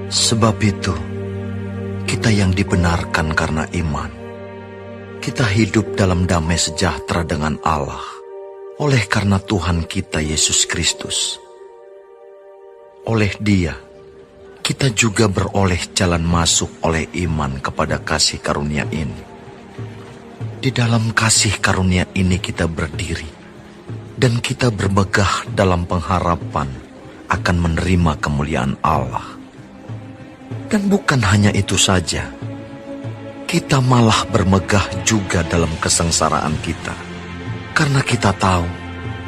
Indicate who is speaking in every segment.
Speaker 1: Sebab itu, kita yang dibenarkan karena iman, kita hidup dalam damai sejahtera dengan Allah, oleh karena Tuhan kita Yesus Kristus. Oleh Dia, kita juga beroleh jalan masuk oleh iman kepada kasih karunia ini. Di dalam kasih karunia ini kita berdiri, dan kita bermegah dalam pengharapan akan menerima kemuliaan Allah. Dan bukan hanya itu saja, kita malah bermegah juga dalam kesengsaraan kita, karena kita tahu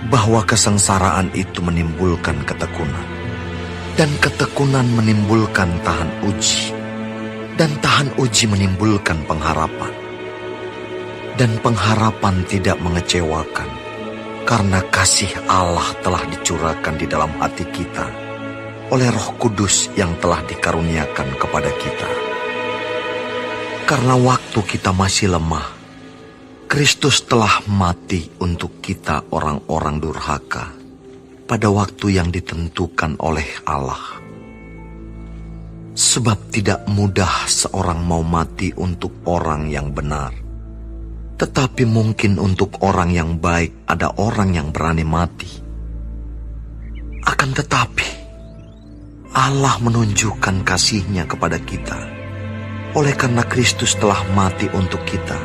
Speaker 1: bahwa kesengsaraan itu menimbulkan ketekunan, dan ketekunan menimbulkan tahan uji, dan tahan uji menimbulkan pengharapan. Dan pengharapan tidak mengecewakan, karena kasih Allah telah dicurahkan di dalam hati kita oleh Roh Kudus yang telah dikaruniakan kepada kita. Karena waktu kita masih lemah, Kristus telah mati untuk kita orang-orang durhaka pada waktu yang ditentukan oleh Allah. Sebab tidak mudah seorang mau mati untuk orang yang benar, tetapi mungkin untuk orang yang baik ada orang yang berani mati. Akan tetapi, Allah menunjukkan kasih-Nya kepada kita, oleh karena Kristus telah mati untuk kita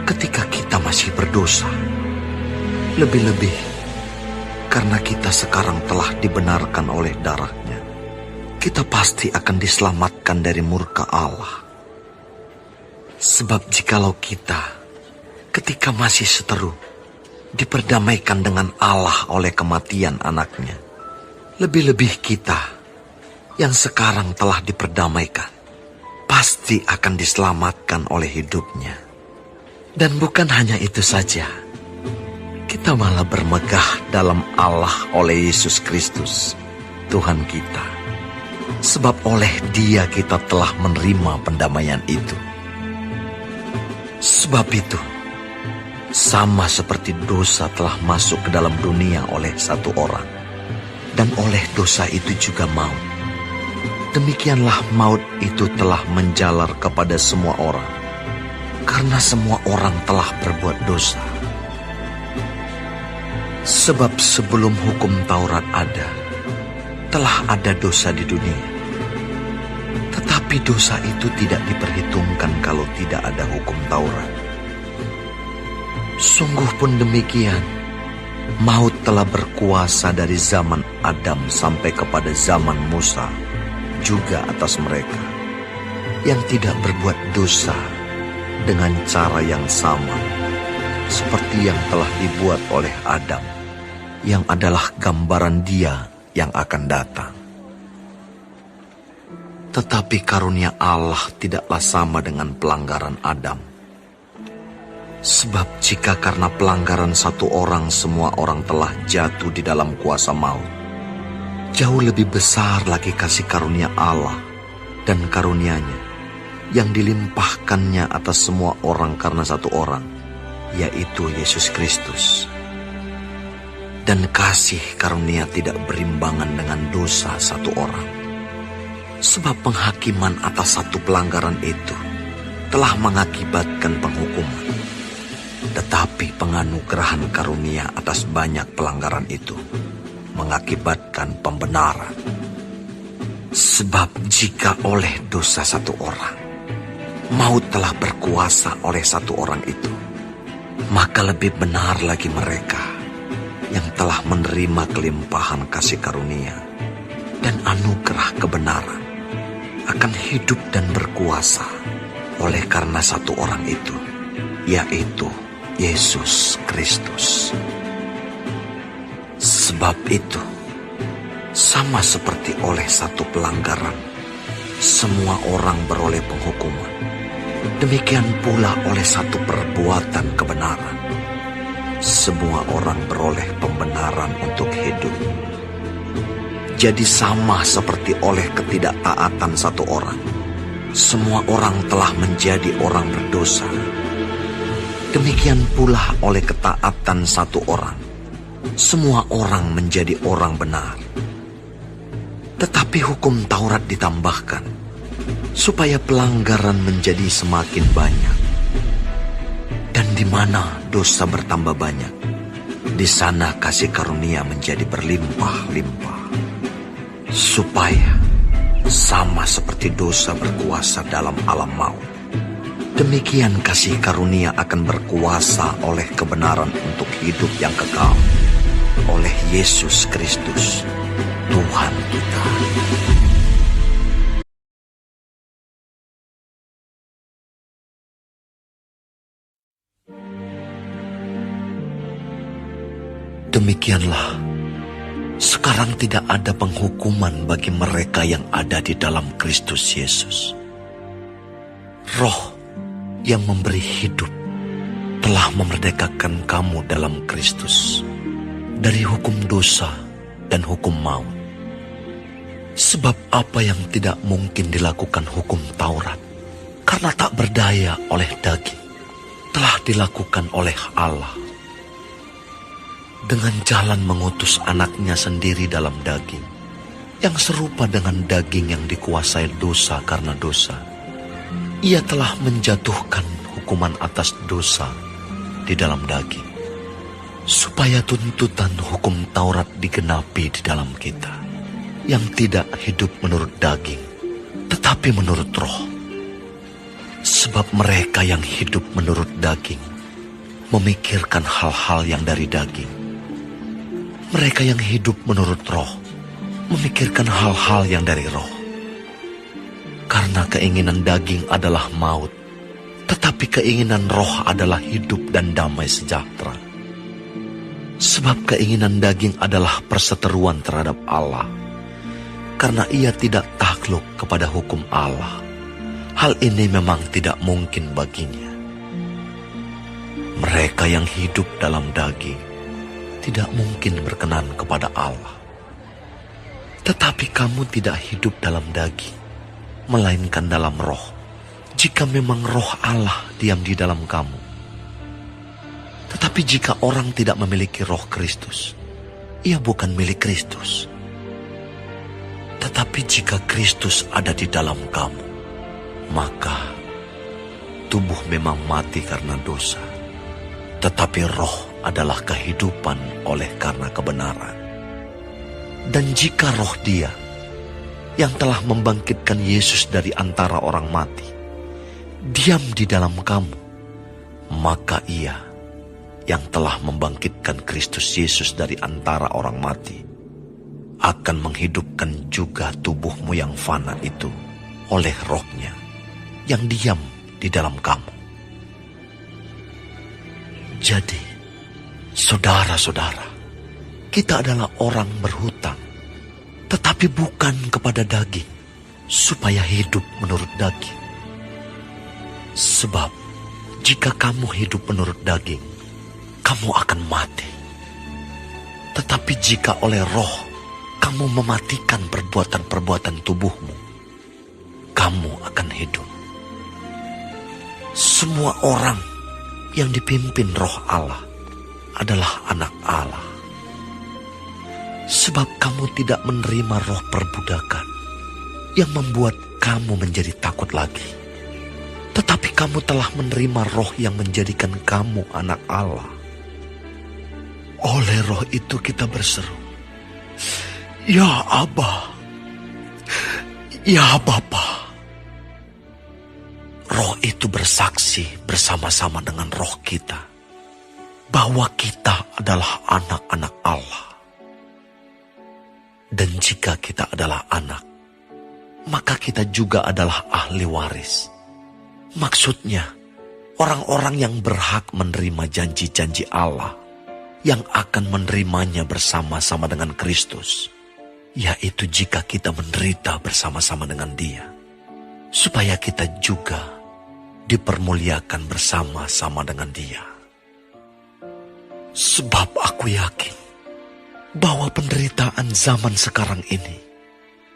Speaker 1: ketika kita masih berdosa. Lebih-lebih, karena kita sekarang telah dibenarkan oleh darah-Nya, kita pasti akan diselamatkan dari murka Allah. Sebab jikalau kita ketika masih seteru, diperdamaikan dengan Allah oleh kematian anaknya, lebih-lebih kita yang sekarang telah diperdamaikan, pasti akan diselamatkan oleh hidupnya. Dan bukan hanya itu saja, kita malah bermegah dalam Allah oleh Yesus Kristus, Tuhan kita. Sebab oleh Dia kita telah menerima pendamaian itu. Sebab itu, sama seperti dosa telah masuk ke dalam dunia oleh satu orang, dan oleh dosa itu juga maut, demikianlah maut itu telah menjalar kepada semua orang, karena semua orang telah berbuat dosa. Sebab sebelum hukum Taurat ada, telah ada dosa di dunia. Tetapi dosa itu tidak diperhitungkan kalau tidak ada hukum Taurat. Sungguh pun demikian, maut telah berkuasa dari zaman Adam sampai kepada zaman Musa, juga atas mereka yang tidak berbuat dosa dengan cara yang sama, seperti yang telah dibuat oleh Adam, yang adalah gambaran Dia yang akan datang. Tetapi karunia Allah tidaklah sama dengan pelanggaran Adam. Sebab jika karena pelanggaran satu orang semua orang telah jatuh di dalam kuasa maut, jauh lebih besar lagi kasih karunia Allah dan karunia-Nya yang dilimpahkannya atas semua orang karena satu orang, yaitu Yesus Kristus. Dan kasih karunia tidak berimbangan dengan dosa satu orang. Sebab penghakiman atas satu pelanggaran itu telah mengakibatkan penghukuman. Tetapi penganugerahan karunia atas banyak pelanggaran itu mengakibatkan pembenaran. Sebab jika oleh dosa satu orang, maut telah berkuasa oleh satu orang itu, maka lebih benar lagi mereka yang telah menerima kelimpahan kasih karunia dan anugerah kebenaran akan hidup dan berkuasa oleh karena satu orang itu, yaitu Yesus Kristus. Sebab itu, sama seperti oleh satu pelanggaran, semua orang beroleh penghukuman. Demikian pula oleh satu perbuatan kebenaran, semua orang beroleh pembenaran untuk hidup. Jadi sama seperti oleh ketidaktaatan satu orang, semua orang telah menjadi orang berdosa. Demikian pula oleh ketaatan satu orang, semua orang menjadi orang benar. Tetapi hukum Taurat ditambahkan, supaya pelanggaran menjadi semakin banyak. Dan di mana dosa bertambah banyak, di sana kasih karunia menjadi berlimpah-limpah. Supaya sama seperti dosa berkuasa dalam alam maut, demikian kasih karunia akan berkuasa oleh kebenaran untuk hidup yang kekal, oleh Yesus Kristus, Tuhan kita. Demikianlah, sekarang tidak ada penghukuman bagi mereka yang ada di dalam Kristus Yesus. Roh yang memberi hidup telah memerdekakan kamu dalam Kristus dari hukum dosa dan hukum maut. Sebab apa yang tidak mungkin dilakukan hukum Taurat, karena tak berdaya oleh daging, telah dilakukan oleh Allah. Dengan jalan mengutus anaknya sendiri dalam daging, yang serupa dengan daging yang dikuasai dosa karena dosa. Ia telah menjatuhkan hukuman atas dosa di dalam daging, supaya tuntutan hukum Taurat digenapi di dalam kita, yang tidak hidup menurut daging, tetapi menurut roh. Sebab mereka yang hidup menurut daging memikirkan hal-hal yang dari daging. Mereka yang hidup menurut roh memikirkan hal-hal yang dari roh. Karena keinginan daging adalah maut, tetapi keinginan roh adalah hidup dan damai sejahtera. Sebab keinginan daging adalah perseteruan terhadap Allah, karena ia tidak takluk kepada hukum Allah. Hal ini memang tidak mungkin baginya. Mereka yang hidup dalam daging tidak mungkin berkenan kepada Allah. Tetapi kamu tidak hidup dalam daging, melainkan dalam roh, jika memang roh Allah diam di dalam kamu. Tetapi jika orang tidak memiliki roh Kristus, ia bukan milik Kristus. Tetapi jika Kristus ada di dalam kamu, maka tubuh memang mati karena dosa, tetapi roh adalah kehidupan oleh karena kebenaran. Dan jika roh Dia yang telah membangkitkan Yesus dari antara orang mati diam di dalam kamu, maka Ia yang telah membangkitkan Kristus Yesus dari antara orang mati akan menghidupkan juga tubuhmu yang fana itu oleh roh-Nya yang diam di dalam kamu. Jadi, saudara-saudara, kita adalah orang berhutang, tetapi bukan kepada daging, supaya hidup menurut daging. Sebab, jika kamu hidup menurut daging, kamu akan mati. Tetapi jika oleh roh, kamu mematikan perbuatan-perbuatan tubuhmu, kamu akan hidup. Semua orang yang dipimpin roh Allah adalah anak Allah. Sebab kamu tidak menerima roh perbudakan yang membuat kamu menjadi takut lagi, tetapi kamu telah menerima roh yang menjadikan kamu anak Allah. Oleh roh itu kita berseru, "Ya Abba, ya Bapa." Roh itu bersaksi bersama-sama dengan roh kita bahwa kita adalah anak-anak Allah. Dan jika kita adalah anak, maka kita juga adalah ahli waris. Maksudnya, orang-orang yang berhak menerima janji-janji Allah, yang akan menerimanya bersama-sama dengan Kristus, yaitu jika kita menderita bersama-sama dengan Dia, supaya kita juga dipermuliakan bersama-sama dengan Dia. Sebab aku yakin bahwa penderitaan zaman sekarang ini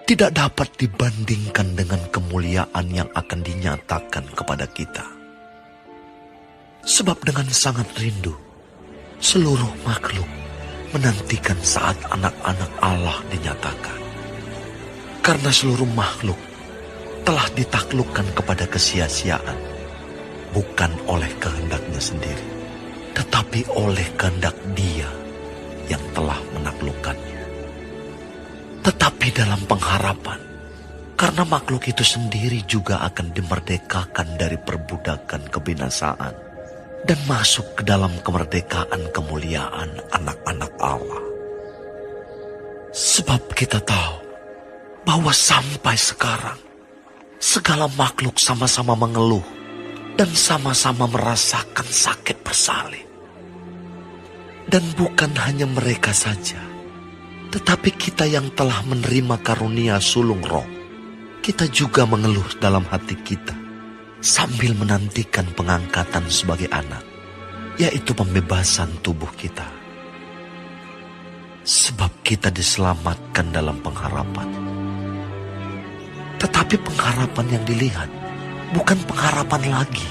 Speaker 1: tidak dapat dibandingkan dengan kemuliaan yang akan dinyatakan kepada kita. Sebab dengan sangat rindu, seluruh makhluk menantikan saat anak-anak Allah dinyatakan. Karena seluruh makhluk telah ditaklukkan kepada kesia-siaan, bukan oleh kehendaknya sendiri, tetapi oleh kehendak Dia yang telah menaklukkannya. Tetapi dalam pengharapan, karena makhluk itu sendiri juga akan dimerdekakan dari perbudakan kebinasaan dan masuk ke dalam kemerdekaan kemuliaan anak-anak Allah. Sebab kita tahu bahwa sampai sekarang segala makhluk sama-sama mengeluh dan sama-sama merasakan sakit bersalin. Dan bukan hanya mereka saja, tetapi kita yang telah menerima karunia sulung roh, kita juga mengeluh dalam hati kita sambil menantikan pengangkatan sebagai anak, yaitu pembebasan tubuh kita. Sebab kita diselamatkan dalam pengharapan. Tetapi pengharapan yang dilihat bukan pengharapan lagi.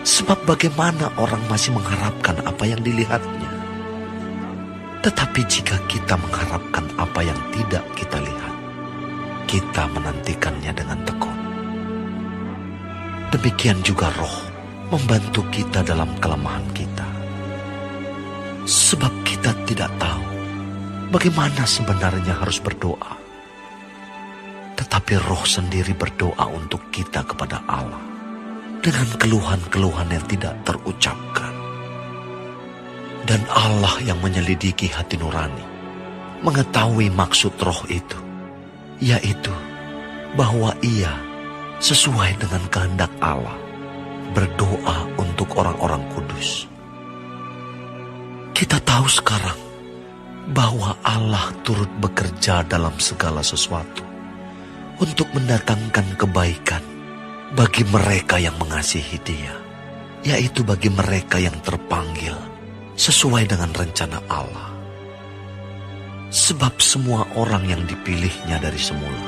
Speaker 1: Sebab bagaimana orang masih mengharapkan apa yang dilihatnya? Tetapi jika kita mengharapkan apa yang tidak kita lihat, kita menantikannya dengan tekun. Demikian juga Roh membantu kita dalam kelemahan kita. Sebab kita tidak tahu bagaimana sebenarnya harus berdoa. Tetapi Roh sendiri berdoa untuk kita kepada Allah dengan keluhan-keluhan yang tidak terucapkan. Dan Allah yang menyelidiki hati nurani mengetahui maksud Roh itu, yaitu bahwa Ia sesuai dengan kehendak Allah berdoa untuk orang-orang kudus. Kita tahu sekarang bahwa Allah turut bekerja dalam segala sesuatu untuk mendatangkan kebaikan bagi mereka yang mengasihi Dia, yaitu bagi mereka yang terpanggil sesuai dengan rencana Allah. Sebab semua orang yang dipilihnya dari semula,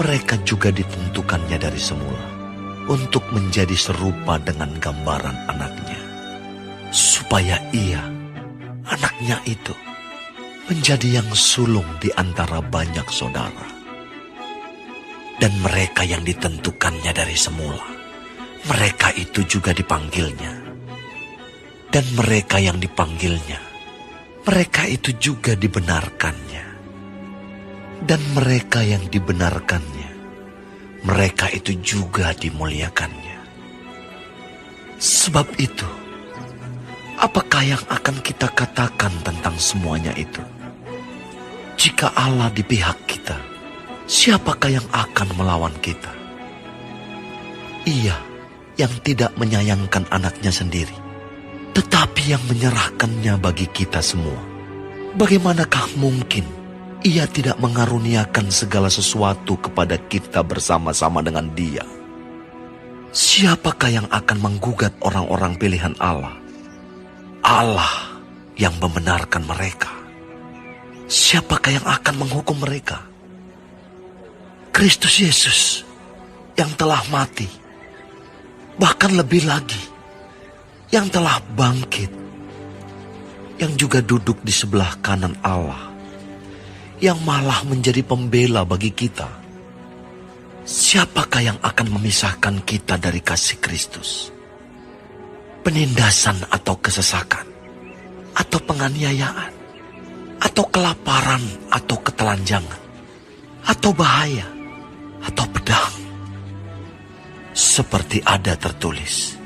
Speaker 1: mereka juga ditentukannya dari semula untuk menjadi serupa dengan gambaran anaknya, supaya Ia, anaknya itu, menjadi yang sulung di antara banyak saudara. Dan mereka yang ditentukannya dari semula, mereka itu juga dipanggilnya. Dan mereka yang dipanggilnya, mereka itu juga dibenarkannya. Dan mereka yang dibenarkannya, mereka itu juga dimuliakannya. Sebab itu, apakah yang akan kita katakan tentang semuanya itu? Jika Allah di pihak kita, siapakah yang akan melawan kita? Ia yang tidak menyayangkan anaknya sendiri, tetapi yang menyerahkannya bagi kita semua. Bagaimanakah mungkin Ia tidak mengaruniakan segala sesuatu kepada kita bersama-sama dengan Dia? Siapakah yang akan menggugat orang-orang pilihan Allah? Allah yang membenarkan mereka. Siapakah yang akan menghukum mereka? Kristus Yesus yang telah mati, bahkan lebih lagi, yang telah bangkit, yang juga duduk di sebelah kanan Allah, yang malah menjadi pembela bagi kita. Siapakah yang akan memisahkan kita dari kasih Kristus? Penindasan atau kesesakan, atau penganiayaan, atau kelaparan, atau ketelanjangan, atau bahaya, atau pedang. Seperti ada tertulis,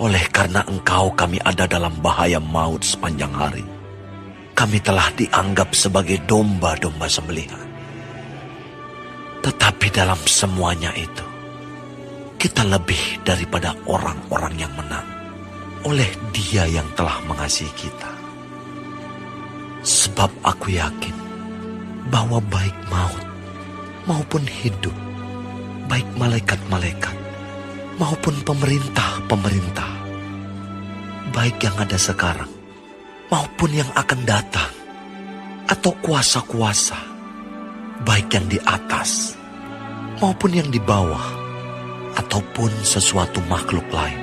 Speaker 1: oleh karena engkau kami ada dalam bahaya maut sepanjang hari. Kami telah dianggap sebagai domba-domba sembelihan. Tetapi dalam semuanya itu, kita lebih daripada orang-orang yang menang oleh Dia yang telah mengasihi kita. Sebab aku yakin bahwa baik maut maupun hidup, baik malaikat-malaikat maupun pemerintah-pemerintah, baik yang ada sekarang maupun yang akan datang, atau kuasa-kuasa, baik yang di atas maupun yang di bawah, ataupun sesuatu makhluk lain,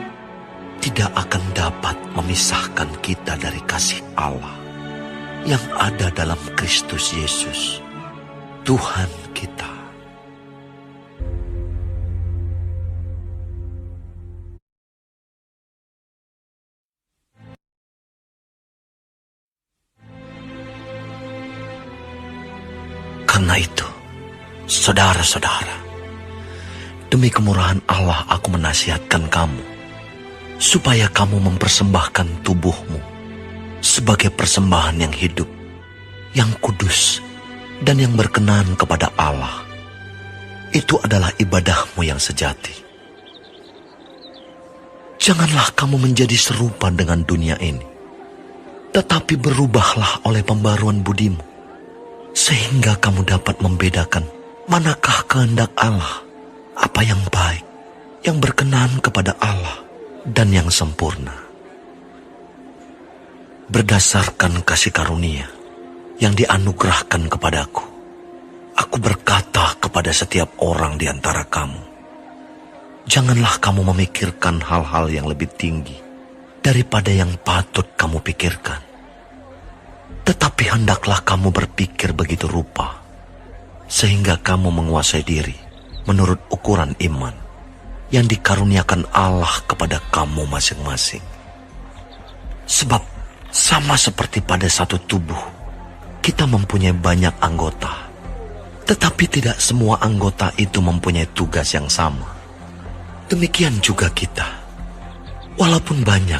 Speaker 1: tidak akan dapat memisahkan kita dari kasih Allah yang ada dalam Kristus Yesus, Tuhan kita. Karena itu, saudara-saudara, demi kemurahan Allah aku menasihatkan kamu, supaya kamu mempersembahkan tubuhmu sebagai persembahan yang hidup, yang kudus, dan yang berkenan kepada Allah. Itu adalah ibadahmu yang sejati. Janganlah kamu menjadi serupa dengan dunia ini, tetapi berubahlah oleh pembaruan budimu, sehingga kamu dapat membedakan manakah kehendak Allah, apa yang baik, yang berkenan kepada Allah, dan yang sempurna. Berdasarkan kasih karunia yang dianugerahkan kepadaku, aku berkata kepada setiap orang di antara kamu, janganlah kamu memikirkan hal-hal yang lebih tinggi daripada yang patut kamu pikirkan. Tetapi hendaklah kamu berpikir begitu rupa, sehingga kamu menguasai diri menurut ukuran iman yang dikaruniakan Allah kepada kamu masing-masing. Sebab sama seperti pada satu tubuh, kita mempunyai banyak anggota, tetapi tidak semua anggota itu mempunyai tugas yang sama. Demikian juga kita, walaupun banyak,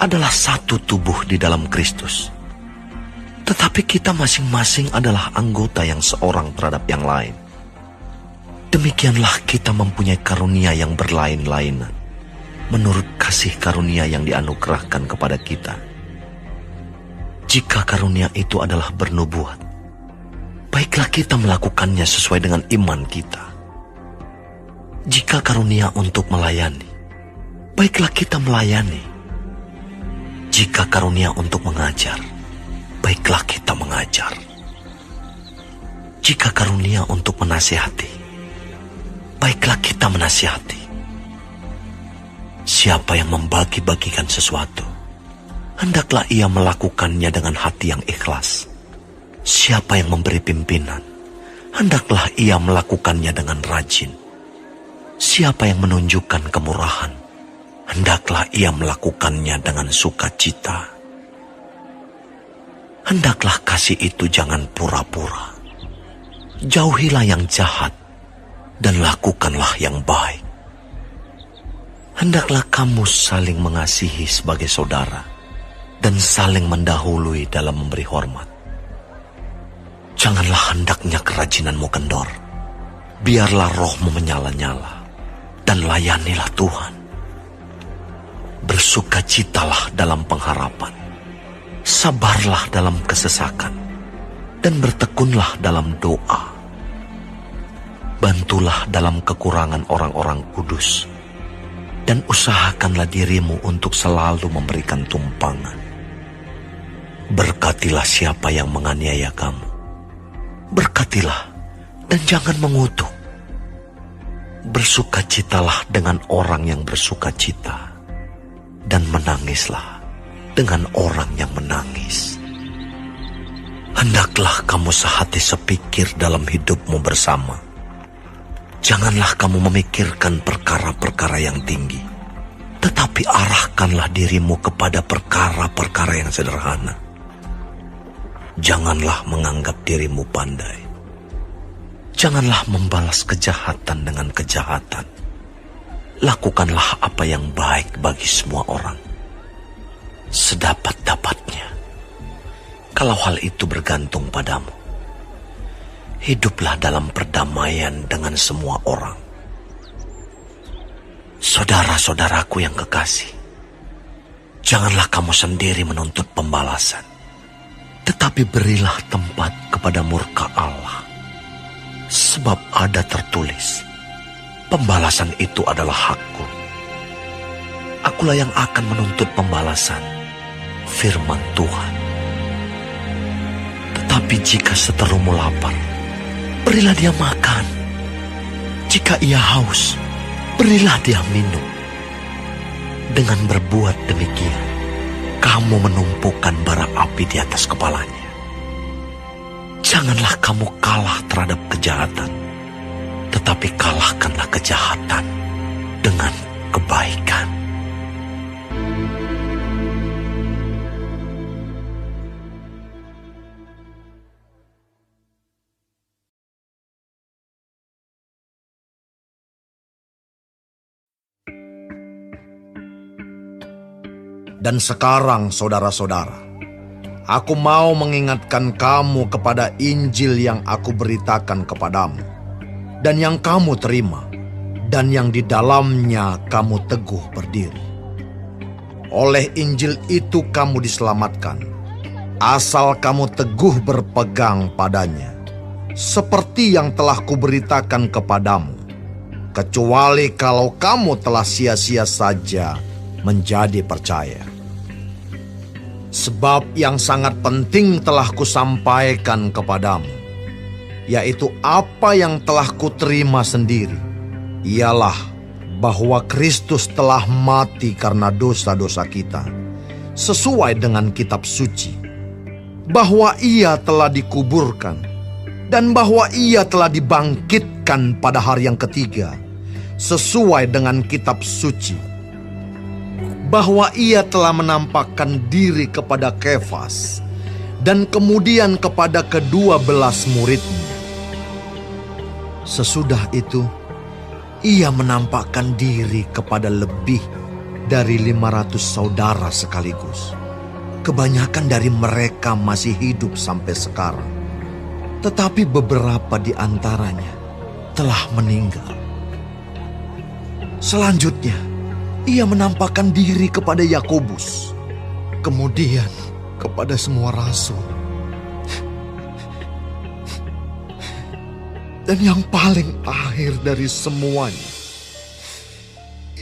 Speaker 1: adalah satu tubuh di dalam Kristus, tetapi kita masing-masing adalah anggota yang seorang terhadap yang lain. Demikianlah kita mempunyai karunia yang berlain-lainan, menurut kasih karunia yang dianugerahkan kepada kita. Jika karunia itu adalah bernubuat, baiklah kita melakukannya sesuai dengan iman kita. Jika karunia untuk melayani, baiklah kita melayani. Jika karunia untuk mengajar, baiklah kita mengajar. Jika karunia untuk menasihati, baiklah kita menasihati. Siapa yang membagi-bagikan sesuatu, hendaklah ia melakukannya dengan hati yang ikhlas. Siapa yang memberi pimpinan, hendaklah ia melakukannya dengan rajin. Siapa yang menunjukkan kemurahan, hendaklah ia melakukannya dengan sukacita. Hendaklah kasih itu jangan pura-pura. Jauhilah yang jahat dan lakukanlah yang baik. Hendaklah kamu saling mengasihi sebagai saudara dan saling mendahului dalam memberi hormat. Janganlah hendaknya kerajinanmu kendor. Biarlah rohmu menyala-nyala dan layanilah Tuhan. Bersukacitalah dalam pengharapan. Sabarlah dalam kesesakan dan bertekunlah dalam doa. Bantulah dalam kekurangan orang-orang kudus dan usahakanlah dirimu untuk selalu memberikan tumpangan. Berkatilah siapa yang menganiaya kamu. Berkatilah dan jangan mengutuk. Bersukacitalah dengan orang yang bersukacita dan menangislah dengan orang yang menangis. Hendaklah kamu sehati sepikir dalam hidupmu bersama. Janganlah kamu memikirkan perkara-perkara yang tinggi, tetapi arahkanlah dirimu kepada perkara-perkara yang sederhana. Janganlah menganggap dirimu pandai. Janganlah membalas kejahatan dengan kejahatan. Lakukanlah apa yang baik bagi semua orang, sedapat-dapatnya. Kalau hal itu bergantung padamu, hiduplah dalam perdamaian dengan semua orang. Saudara-saudaraku yang kekasih, janganlah kamu sendiri menuntut pembalasan, tetapi berilah tempat kepada murka Allah. Sebab ada tertulis, pembalasan itu adalah hakku. Akulah yang akan menuntut pembalasan, firman Tuhan. Tetapi jika seterumu lapar, berilah dia makan. Jika ia haus, berilah dia minum. Dengan berbuat demikian, kamu menumpukan bara api di atas kepalanya. Janganlah kamu kalah terhadap kejahatan, tetapi kalahkanlah kejahatan dengan kebaikan. Dan sekarang, saudara-saudara, aku mau mengingatkan kamu kepada Injil yang aku beritakan kepadamu, dan yang kamu terima, dan yang di dalamnya kamu teguh berdiri. Oleh Injil itu kamu diselamatkan, asal kamu teguh berpegang padanya, seperti yang telah kuberitakan kepadamu, kecuali kalau kamu telah sia-sia saja menjadi percaya. Sebab yang sangat penting telah kusampaikan kepadamu, yaitu apa yang telah kuterima sendiri, ialah bahwa Kristus telah mati karena dosa-dosa kita, sesuai dengan kitab suci, bahwa Ia telah dikuburkan, dan bahwa Ia telah dibangkitkan pada hari yang ketiga, sesuai dengan kitab suci, bahwa Ia telah menampakkan diri kepada Kefas dan kemudian kepada ke-12 muridnya. Sesudah itu, Ia menampakkan diri kepada lebih dari 500 saudara sekaligus. Kebanyakan dari mereka masih hidup sampai sekarang, tetapi beberapa di antaranya telah meninggal. Selanjutnya, Ia menampakkan diri kepada Yakobus, kemudian kepada semua rasul. Dan yang paling akhir dari semuanya,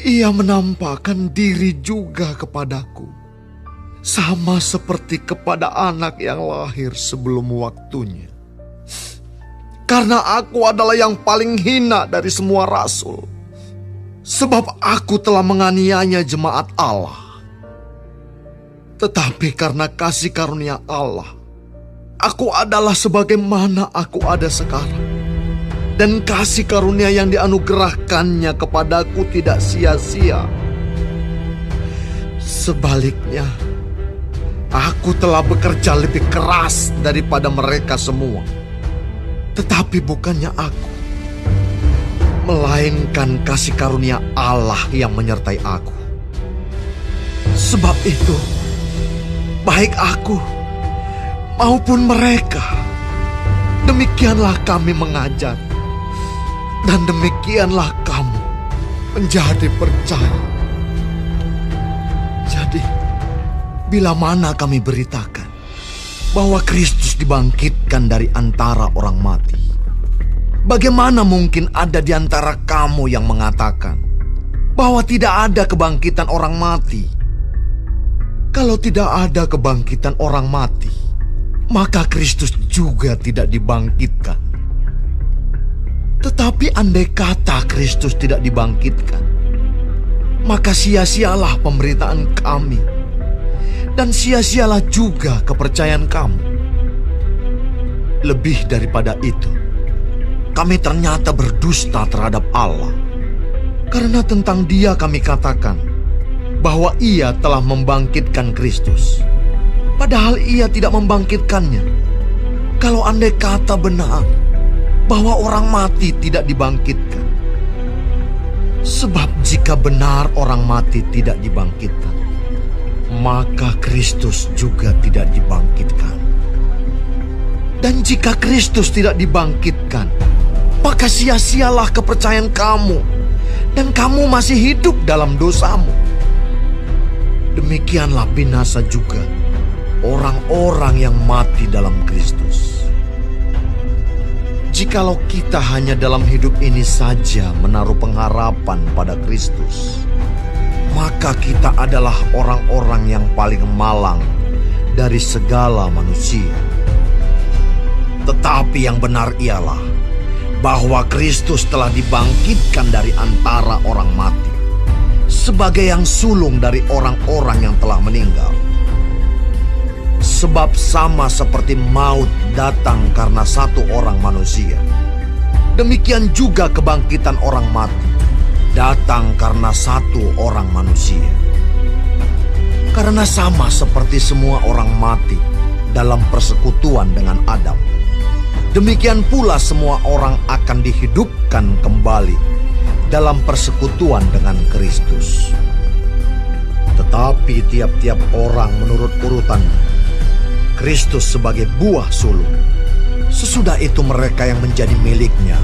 Speaker 1: Ia menampakkan diri juga kepadaku, sama seperti kepada anak yang lahir sebelum waktunya. Karena aku adalah yang paling hina dari semua rasul, sebab aku telah menganiaya jemaat Allah. Tetapi karena kasih karunia Allah, aku adalah sebagaimana aku ada sekarang. Dan kasih karunia yang dianugerahkannya kepadaku tidak sia-sia. Sebaliknya, aku telah bekerja lebih keras daripada mereka semua. Tetapi bukannya aku, melainkan kasih karunia Allah yang menyertai aku. Sebab itu, baik aku maupun mereka, demikianlah kami mengajar, dan demikianlah kamu menjadi percaya. Jadi, bila mana kami beritakan bahwa Kristus dibangkitkan dari antara orang mati, bagaimana mungkin ada di antara kamu yang mengatakan bahwa tidak ada kebangkitan orang mati? Kalau tidak ada kebangkitan orang mati, maka Kristus juga tidak dibangkitkan. Tetapi andai kata Kristus tidak dibangkitkan, maka sia-sialah pemberitaan kami, dan sia-sialah juga kepercayaan kamu. Lebih daripada itu, kami ternyata berdusta terhadap Allah, karena tentang Dia kami katakan bahwa Ia telah membangkitkan Kristus, padahal Ia tidak membangkitkannya. Kalau andai kata benar bahwa orang mati tidak dibangkitkan, sebab jika benar orang mati tidak dibangkitkan, maka Kristus juga tidak dibangkitkan. Dan jika Kristus tidak dibangkitkan, maka sia-sialah kepercayaan kamu, dan kamu masih hidup dalam dosamu. Demikianlah binasa juga orang-orang yang mati dalam Kristus. Jikalau kita hanya dalam hidup ini saja menaruh pengharapan pada Kristus, maka kita adalah orang-orang yang paling malang dari segala manusia. Tetapi yang benar ialah bahwa Kristus telah dibangkitkan dari antara orang mati, sebagai yang sulung dari orang-orang yang telah meninggal. Sebab sama seperti maut datang karena satu orang manusia, demikian juga kebangkitan orang mati datang karena satu orang manusia. Karena sama seperti semua orang mati dalam persekutuan dengan Adam, demikian pula semua orang akan dihidupkan kembali dalam persekutuan dengan Kristus. Tetapi tiap-tiap orang menurut urutannya, Kristus sebagai buah sulung, sesudah itu mereka yang menjadi miliknya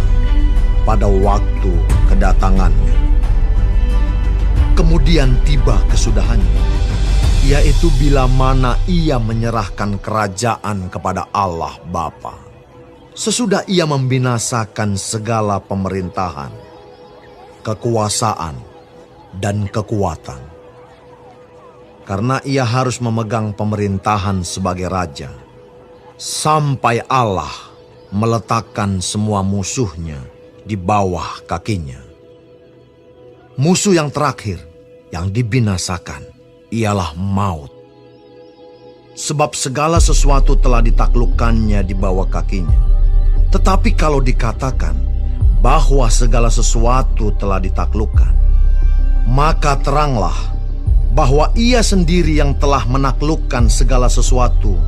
Speaker 1: pada waktu kedatangannya. Kemudian tiba kesudahannya, yaitu bila mana ia menyerahkan kerajaan kepada Allah Bapa. Sesudah ia membinasakan segala pemerintahan, kekuasaan, dan kekuatan. Karena ia harus memegang pemerintahan sebagai raja, sampai Allah meletakkan semua musuhnya di bawah kakinya. Musuh yang terakhir yang dibinasakan ialah maut. Sebab segala sesuatu telah ditaklukkannya di bawah kakinya. Tetapi kalau dikatakan bahwa segala sesuatu telah ditaklukkan, maka teranglah bahwa ia sendiri yang telah menaklukkan segala sesuatu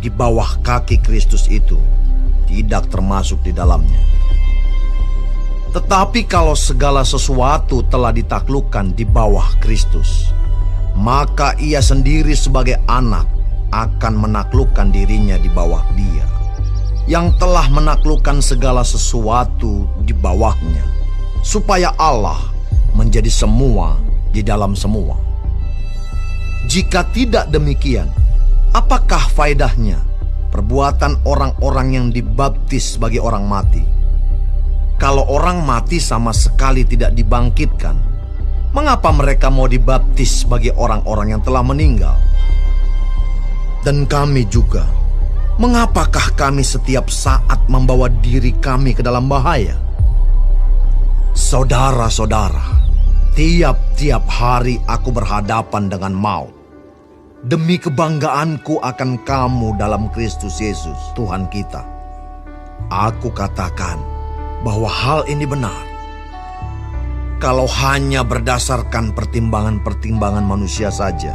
Speaker 1: di bawah kaki Kristus itu tidak termasuk di dalamnya. Tetapi kalau segala sesuatu telah ditaklukkan di bawah Kristus, maka ia sendiri sebagai anak akan menaklukkan dirinya di bawah Dia, yang telah menaklukkan segala sesuatu di bawahnya, supaya Allah menjadi semua di dalam semua. Jika tidak demikian, apakah faedahnya perbuatan orang-orang yang dibaptis sebagai orang mati? Kalau orang mati sama sekali tidak dibangkitkan, mengapa mereka mau dibaptis sebagai orang-orang yang telah meninggal? Dan kami juga, mengapakah kami setiap saat membawa diri kami ke dalam bahaya? Saudara-saudara, tiap-tiap hari aku berhadapan dengan maut, demi kebanggaanku akan kamu dalam Kristus Yesus, Tuhan kita. Aku katakan bahwa hal ini benar. Kalau hanya berdasarkan pertimbangan-pertimbangan manusia saja,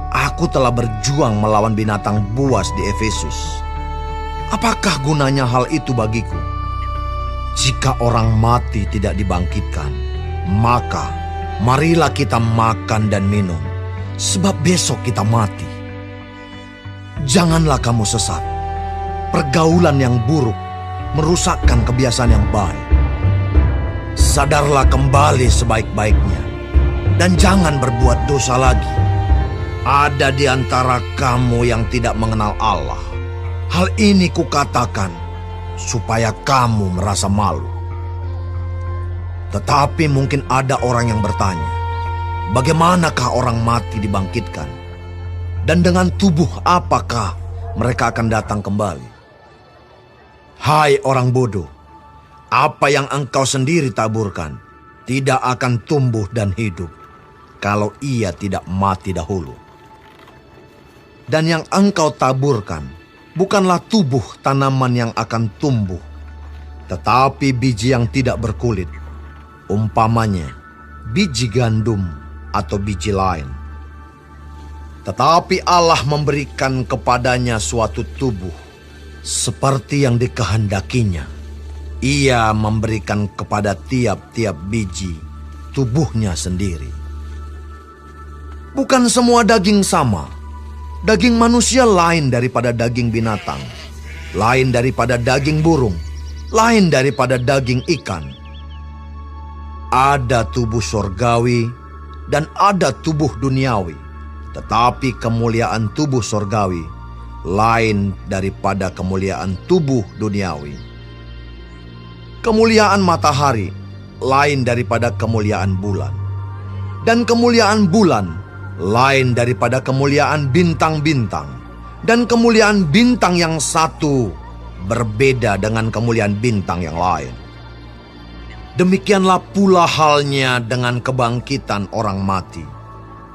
Speaker 1: aku telah berjuang melawan binatang buas di Efesus. Apakah gunanya hal itu bagiku? Jika orang mati tidak dibangkitkan, maka marilah kita makan dan minum, sebab besok kita mati. Janganlah kamu sesat. Pergaulan yang buruk merusakkan kebiasaan yang baik. Sadarlah kembali sebaik-baiknya, dan jangan berbuat dosa lagi. Ada di antara kamu yang tidak mengenal Allah. Hal ini kukatakan supaya kamu merasa malu. Tetapi mungkin ada orang yang bertanya, bagaimanakah orang mati dibangkitkan? Dan dengan tubuh apakah mereka akan datang kembali? Hai orang bodoh, apa yang engkau sendiri taburkan tidak akan tumbuh dan hidup kalau ia tidak mati dahulu. Dan yang engkau taburkan bukanlah tubuh tanaman yang akan tumbuh, tetapi biji yang tidak berkulit, umpamanya biji gandum atau biji lain. Tetapi Allah memberikan kepadanya suatu tubuh seperti yang dikehendakinya. Ia memberikan kepada tiap-tiap biji tubuhnya sendiri. Bukan semua daging sama. Daging manusia lain daripada daging binatang, lain daripada daging burung, lain daripada daging ikan. Ada tubuh sorgawi dan ada tubuh duniawi, tetapi kemuliaan tubuh sorgawi lain daripada kemuliaan tubuh duniawi. Kemuliaan matahari lain daripada kemuliaan bulan, dan kemuliaan bulan lain daripada kemuliaan bintang-bintang, dan kemuliaan bintang yang satu berbeda dengan kemuliaan bintang yang lain. Demikianlah pula halnya dengan kebangkitan orang mati.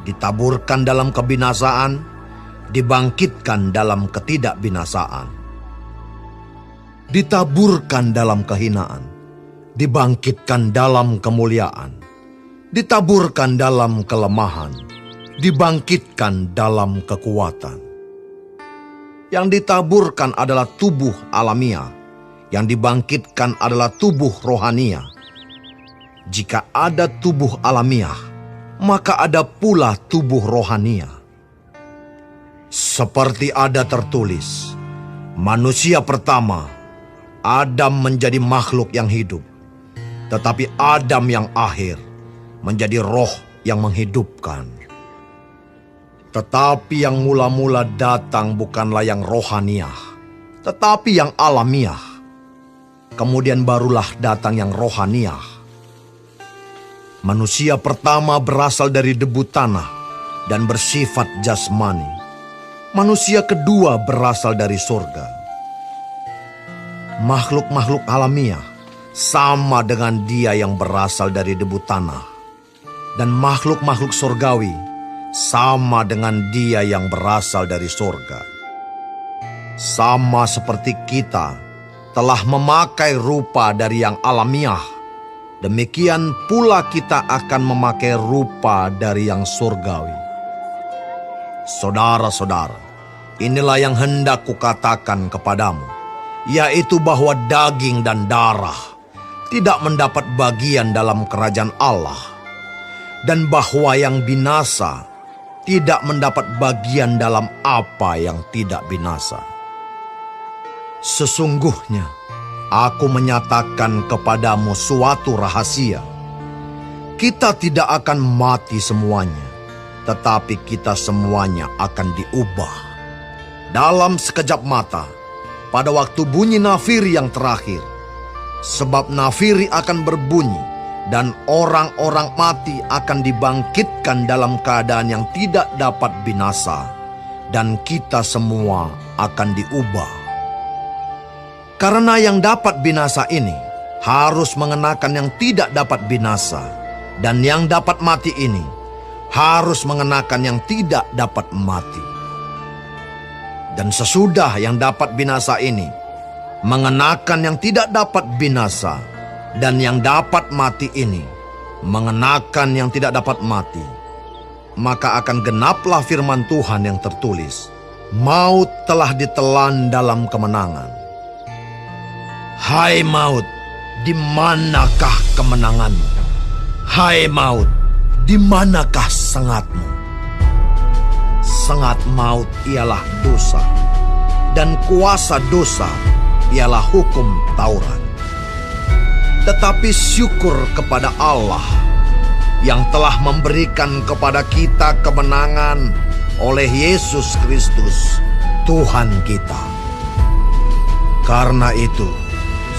Speaker 1: Ditaburkan dalam kebinasaan, dibangkitkan dalam ketidakbinasaan. Ditaburkan dalam kehinaan, dibangkitkan dalam kemuliaan. Ditaburkan dalam kelemahan, dibangkitkan dalam kekuatan. Yang ditaburkan adalah tubuh alamiah, yang dibangkitkan adalah tubuh rohania. Jika ada tubuh alamiah, maka ada pula tubuh rohania. Seperti ada tertulis, manusia pertama, Adam menjadi makhluk yang hidup, tetapi Adam yang akhir menjadi roh yang menghidupkan. Tetapi yang mula-mula datang bukanlah yang rohaniah, tetapi yang alamiah. Kemudian barulah datang yang rohaniah. Manusia pertama berasal dari debu tanah dan bersifat jasmani. Manusia kedua berasal dari surga. Makhluk-makhluk alamiah sama dengan dia yang berasal dari debu tanah. Dan makhluk-makhluk surgawi sama dengan dia yang berasal dari surga. Sama seperti kita telah memakai rupa dari yang alamiah, demikian pula kita akan memakai rupa dari yang surgawi. Saudara-saudara, inilah yang hendak kukatakan kepadamu, yaitu bahwa daging dan darah tidak mendapat bagian dalam kerajaan Allah, dan bahwa yang binasa tidak mendapat bagian dalam apa yang tidak binasa. Sesungguhnya, aku menyatakan kepadamu suatu rahasia. Kita tidak akan mati semuanya, tetapi kita semuanya akan diubah. Dalam sekejap mata, pada waktu bunyi nafiri yang terakhir. Sebab nafiri akan berbunyi, dan orang-orang mati akan dibangkitkan dalam keadaan yang tidak dapat binasa, dan kita semua akan diubah. Karena yang dapat binasa ini harus mengenakan yang tidak dapat binasa, dan yang dapat mati ini harus mengenakan yang tidak dapat mati. Dan sesudah yang dapat binasa ini mengenakan yang tidak dapat binasa, dan yang dapat mati ini mengenakan yang tidak dapat mati, maka akan genaplah firman Tuhan yang tertulis, maut telah ditelan dalam kemenangan. Hai maut, di manakah kemenanganmu? Hai maut, di manakah sengatmu? Sengat maut ialah dosa, dan kuasa dosa ialah hukum Taurat. Tetapi syukur kepada Allah yang telah memberikan kepada kita kemenangan oleh Yesus Kristus, Tuhan kita. Karena itu,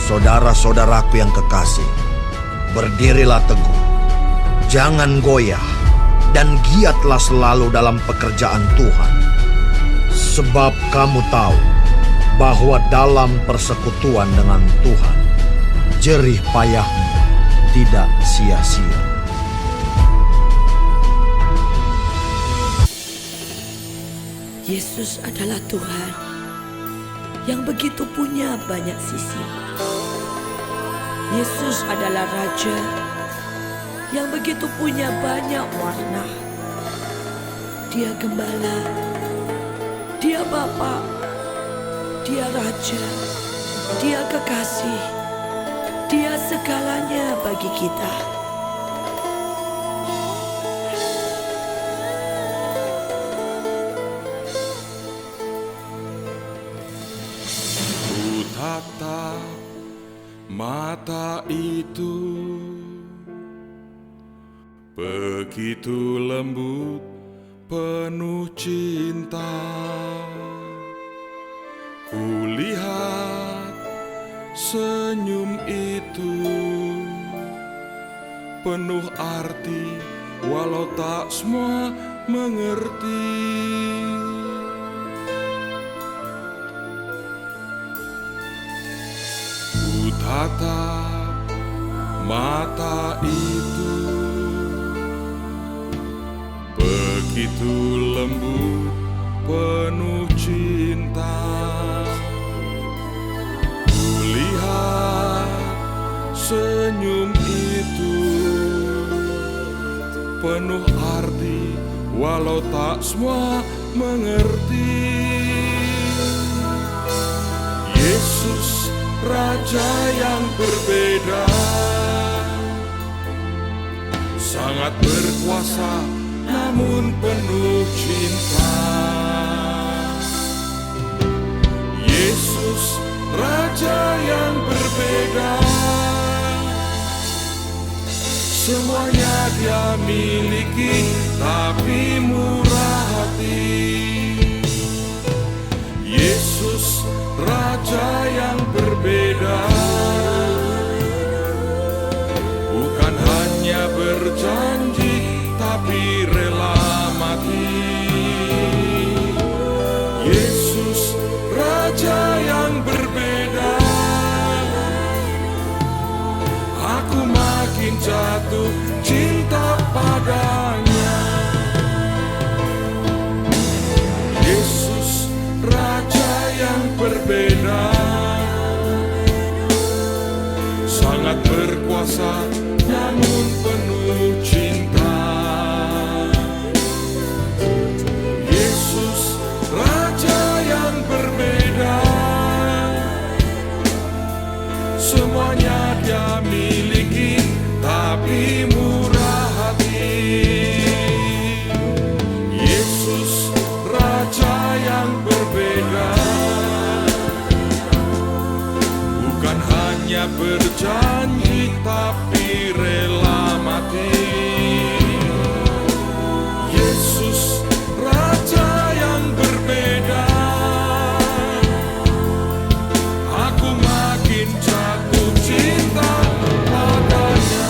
Speaker 1: saudara-saudaraku yang kekasih, berdirilah teguh, jangan goyah, dan giatlah selalu dalam pekerjaan Tuhan. Sebab kamu tahu bahwa dalam persekutuan dengan Tuhan, jerih payahmu tidak sia-sia.
Speaker 2: Yesus adalah Tuhan yang begitu punya banyak sisi. Yesus adalah Raja yang begitu punya banyak warna. Dia Gembala, Dia Bapa, Dia Raja, Dia Kekasih. Dia segalanya bagi kita.
Speaker 3: Ku tatap mata itu, begitu lembut, penuh cinta. Ku lihat senyum itu penuh arti, walau tak semua mengerti. Ku tatap mata itu, begitu lembut, penuh cinta. Kulihat senyum itu penuh arti, walau tak semua mengerti. Yesus Raja yang berbeda, sangat berkuasa namun penuh cinta. Yesus Raja yang berbeda, semuanya Dia miliki, tapi murah hati. Yesus Raja yang berbeda, bukan hanya berjanji, tapi rela mati. Yesus Raja yang berbeda, aku makin jatuh cinta padanya. Yesus Raja yang berbeda, sangat berkuasa namun penuh cinta. Yesus Raja yang berbeda, semuanya Dia miliki, tapi murah hati. Yesus Raja yang berbeda, bukan hanya berjanji, tapi rela mati. Yesus Raja yang berbeda, aku makin jatuh cinta padanya.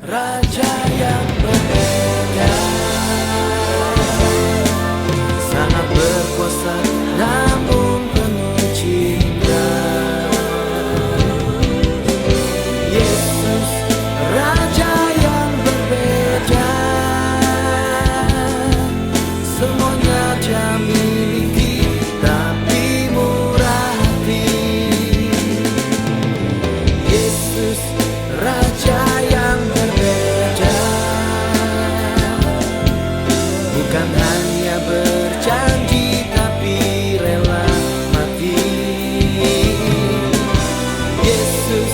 Speaker 4: Raja yang berbeda, sangat berkuasa namun penuh cinta. Yesus Raja yang berbeda, semuanya Dia miliki, tapi murah hati. Yesus Raja yang berbeda, bukan hanya berjanji, tapi rela mati. Yesus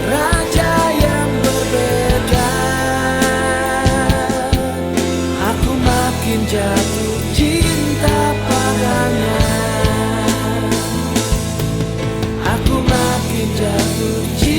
Speaker 4: Raja yang berbeda, aku makin jatuh cinta padanya. Aku makin jatuh cinta